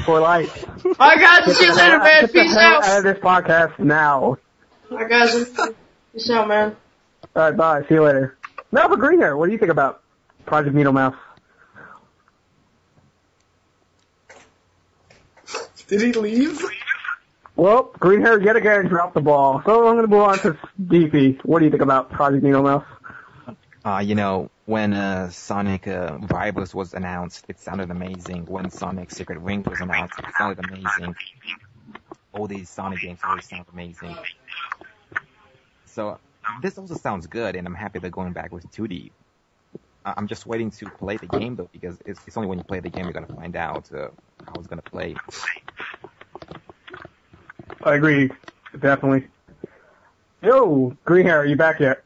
For life. Alright guys, see you later, man. Peace out. Out of this podcast now. Alright guys, peace out, man. Alright, bye. See you later. Now for Green Hair, what do you think about Project Needle Mouse? Did he leave? Well, Green Hair yet again dropped the ball. So I'm going to move on to DP. What do you think about Project Needle Mouse? When Sonic Rivals was announced, it sounded amazing. When Sonic Secret Rings was announced, it sounded amazing. All these Sonic games always sound amazing. So this also sounds good, and I'm happy they're going back with 2D. I'm just waiting to play the game, though, because it's only when you play the game you're going to find out how it's going to play. I agree, definitely. Yo, Green Hair, are you back yet?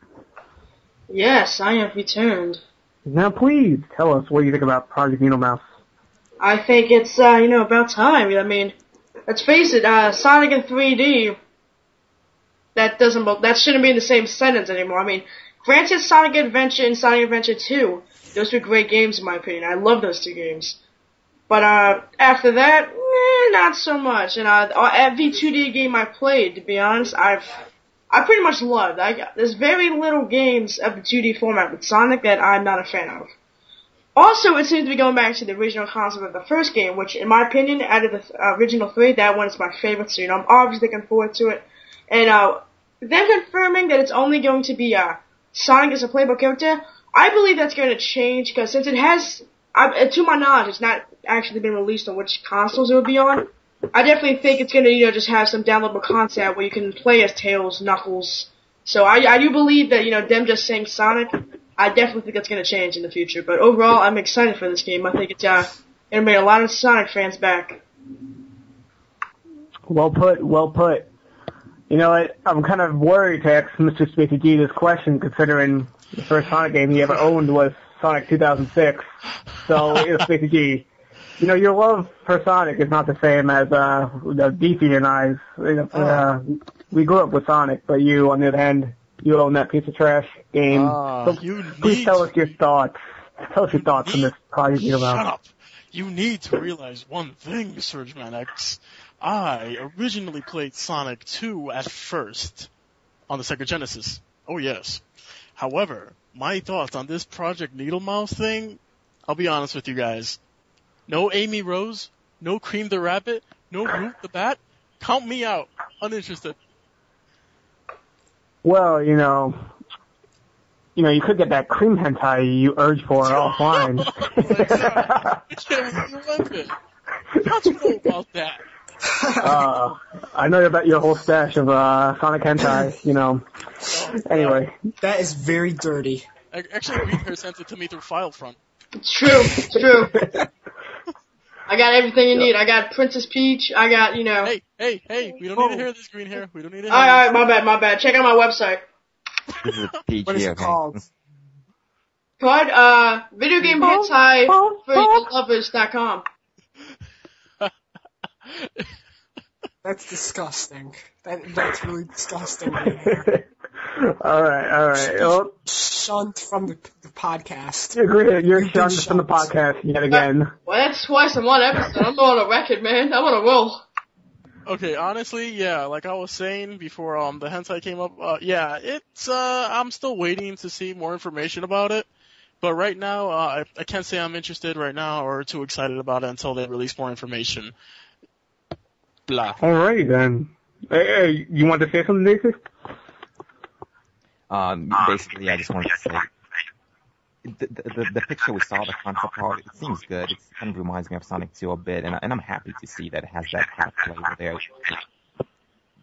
Yes, I have returned. Now please, tell us what you think about Project Needle Mouse. I think it's, about time. I mean, let's face it, Sonic in 3D, that shouldn't be in the same sentence anymore. I mean, granted, Sonic Adventure and Sonic Adventure 2, those were great games in my opinion. I love those two games. But, after that, not so much. And, every 2D game I played, to be honest, I pretty much loved. There's very little games of the 2D format with Sonic that I'm not a fan of. Also, it seems to be going back to the original concept of the first game, which, in my opinion, out of the original three, that one is my favorite, so, I'm obviously looking forward to it. And, them confirming that it's only going to be, Sonic as a playable character, I believe that's going to change, because since it has, to my knowledge, it's not actually been released on which consoles it will be on. I definitely think it's gonna, just have some downloadable content where you can play as Tails, Knuckles. So I do believe that, them just saying Sonic, I definitely think that's gonna change in the future. But overall, I'm excited for this game. I think it's, gonna bring a lot of Sonic fans back. Well put, well put. You know what, I'm kind of worried to ask Mr. Spacey G this question, considering the first Sonic game he ever owned was Sonic 2006. So, Spacey G, your love for Sonic is not the same as DC and I's. We grew up with Sonic, but you, on the other hand, you own that piece of trash game. So please tell us your thoughts. Tell us your thoughts on this project you're about. Shut up. You need to realize one thing, Surgeman X. I originally played Sonic 2 at first on the Sega Genesis. Oh yes. However, my thoughts on this Project Needle Mouse thing, I'll be honest with you guys. No Amy Rose, no Cream the Rabbit, no Groot the Bat. Count me out. Uninterested. Well, you could get that cream hentai you urge for offline. How'd you know about that? I know about your whole stash of Sonic hentai, Anyway. That is very dirty. Actually, Green Hair sent it to me through FileFront. It's true. I got everything you need. I got Princess Peach. I got, Hey, we don't need to hear this, Green Hair. We don't need to hear Alright, my bad. Check out my website. This is PG, What is it called? Called, Video Game Hentai for Lovers.com. That's disgusting. That's really disgusting. Alright. Well, shunned from the podcast. You're shunned from the podcast yet again. Well, that's twice in one episode. I'm on a record, man. I'm on a roll. Okay, honestly, yeah, like I was saying before the hentai came up, it's I'm still waiting to see more information about it. But right now, I can't say I'm interested right now or too excited about it until they release more information. Blah. Alrighty then. Hey, you want to say something, Nathan? Basically, I just wanted to say, the picture we saw, the concept art, it seems good. It kind of reminds me of Sonic 2 a bit, and I'm happy to see that it has that kind of flavor there.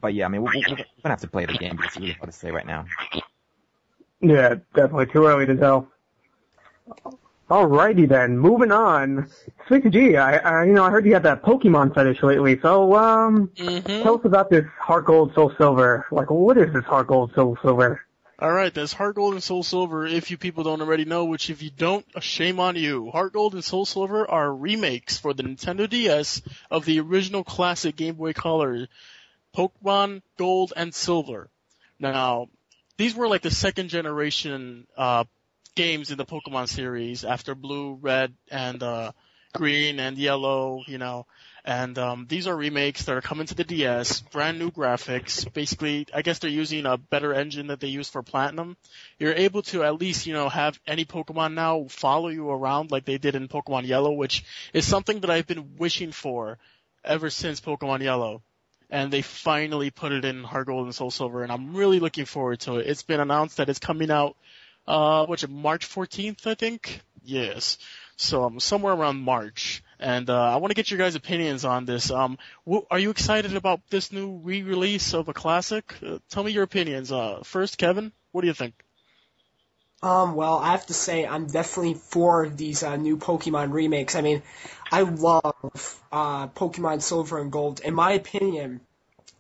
But yeah, I mean, we're gonna have to play the game because it's really hard to say right now. Yeah, definitely too early to tell. Alrighty then, moving on. Sweet G, I heard you had that Pokemon fetish lately, so, tell us about this Heart Gold, Soul Silver. Like, what is this Heart Gold, Soul Silver? Alright, there's Heart Gold and Soul Silver, if you people don't already know, which if you don't, shame on you. Heart Gold and Soul Silver are remakes for the Nintendo DS of the original classic Game Boy Color, Pokemon Gold and Silver. Now, these were like the second generation, games in the Pokemon series after Blue, Red, and Green and Yellow, And these are remakes that are coming to the DS, brand new graphics. Basically, I guess they're using a better engine that they used for Platinum. You're able to at least, have any Pokemon now follow you around like they did in Pokemon Yellow, which is something that I've been wishing for ever since Pokemon Yellow. And they finally put it in Heart Gold and Soul Silver, and I'm really looking forward to it. It's been announced that it's coming out, March 14th, I think? Yes. So somewhere around March. And I want to get your guys' opinions on this. Are you excited about this new re-release of a classic? Tell me your opinions. First, Kevin, what do you think? Well, I have to say I'm definitely for these new Pokemon remakes. I mean, I love Pokemon Silver and Gold. In my opinion,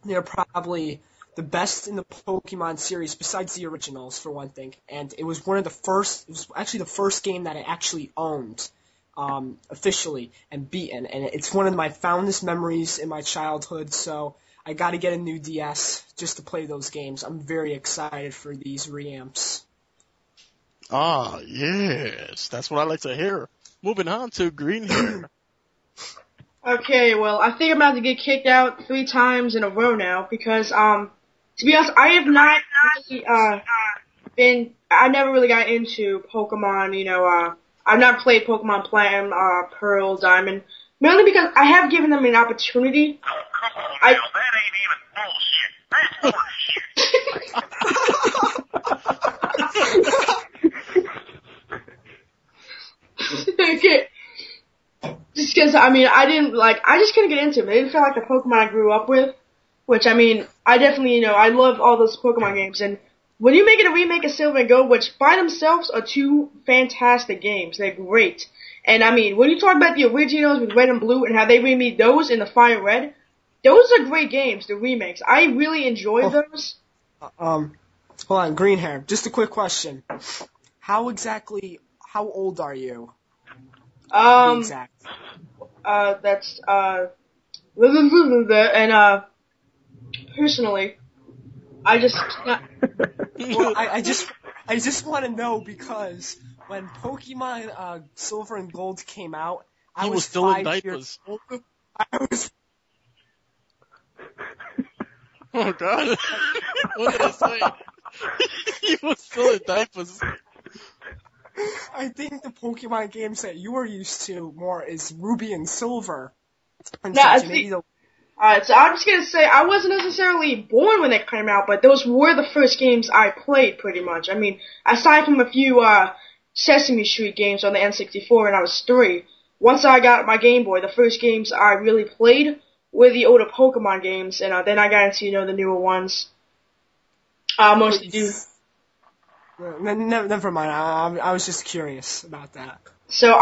they're probably the best in the Pokemon series besides the originals, for one thing. And it was actually the first game that I actually owned officially and beaten. And it's one of my fondest memories in my childhood, so I got to get a new DS just to play those games. I'm very excited for these reamps. Ah, yes. That's what I like to hear. Moving on to Green here. Okay, well, I think I'm about to get kicked out 3 times in a row now because, to be honest, I have not really, I never really got into Pokemon, I've not played Pokemon Platinum, Pearl, Diamond, mainly because I have given them an opportunity. Oh, come on now, that ain't even bullshit. That's bullshit. Okay. Just because, I just couldn't get into them. They didn't feel like the Pokemon I grew up with, which, I definitely, I love all those Pokemon games, and when you make it a remake of Silver and Gold, which by themselves are 2 fantastic games, they're great. And when you talk about the originals with Red and Blue and how they remade those in the Fire Red, those are great games, the remakes. I really enjoyed those. Hold on, Green Hair. Just a quick question. How old are you? Exact. That's, personally, I just, Well, I just want to know because when Pokemon Silver and Gold came out, I was still in 5 years diapers. old. I was. Oh, God. What did I say? He was still in diapers. I think the Pokemon games that you are used to more is Ruby and Silver. And Yeah, such, maybe Alright, so I'm just gonna say, I wasn't necessarily born when they came out, but those were the first games I played, pretty much. Aside from a few, Sesame Street games on the N64 when I was 3, once I got my Game Boy, the first games I really played were the older Pokemon games, and then I got into, the newer ones. Mostly do. Never mind. I was just curious about that. So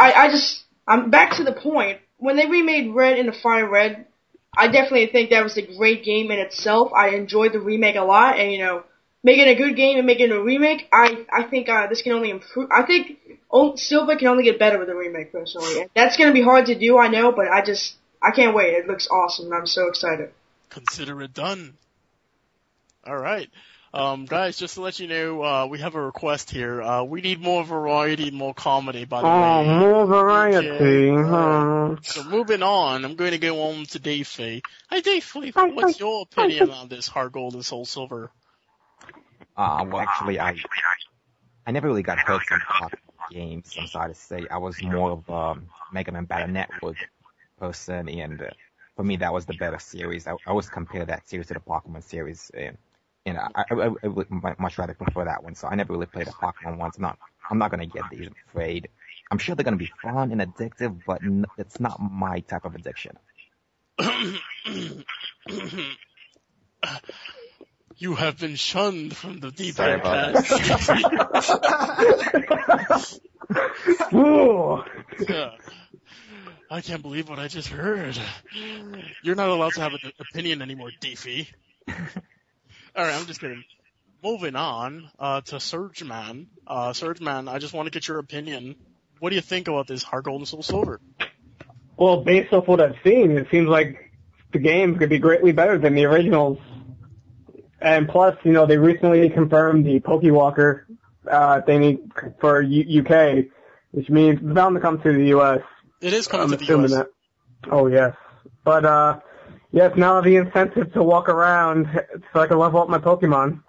I'm back to the point. When they remade Red into Fire Red, I definitely think that was a great game in itself. I enjoyed the remake a lot, and making a good game and making a remake, I think this can only improve. I think Silver can only get better with the remake, personally. And that's gonna be hard to do, I know, but I can't wait. It looks awesome, and I'm so excited. Consider it done. All right. Guys, just to let you know, we have a request here. We need more variety, more comedy, by the way. Oh, more variety. Okay. So moving on, I'm going to go on to Dave Fay. Hi, Dave Fay. What's your opinion on this Heart Gold and Soul Silver? Well, actually, I never really got hooked on pop games, I'm sorry to say. I was more of a Mega Man Battle Network person, and for me, that was the better series. I always compare that series to the Pokemon series, and I would much rather prefer that one. So I never really played the Pokemon ones. I'm not gonna get these, I'm afraid. I'm sure they're gonna be fun and addictive, but it's not my type of addiction. You have been shunned from the deep Sorry end about cast. Ooh. Yeah. I can't believe what I just heard. You're not allowed to have an opinion anymore, Deefy. Alright, I'm just kidding. Moving on to Surgeman. Surgeman, I just want to get your opinion. What do you think about this Heart Gold and Soul Silver? Well, based off what I've seen, it seems like the game could be greatly better than the originals. And plus, they recently confirmed the Pokewalker thing for UK, which means it's bound to come to the US. It is coming I'm to the assuming US. that. Oh, yes. But yes, now I have the incentive to walk around so I can level up my Pokemon.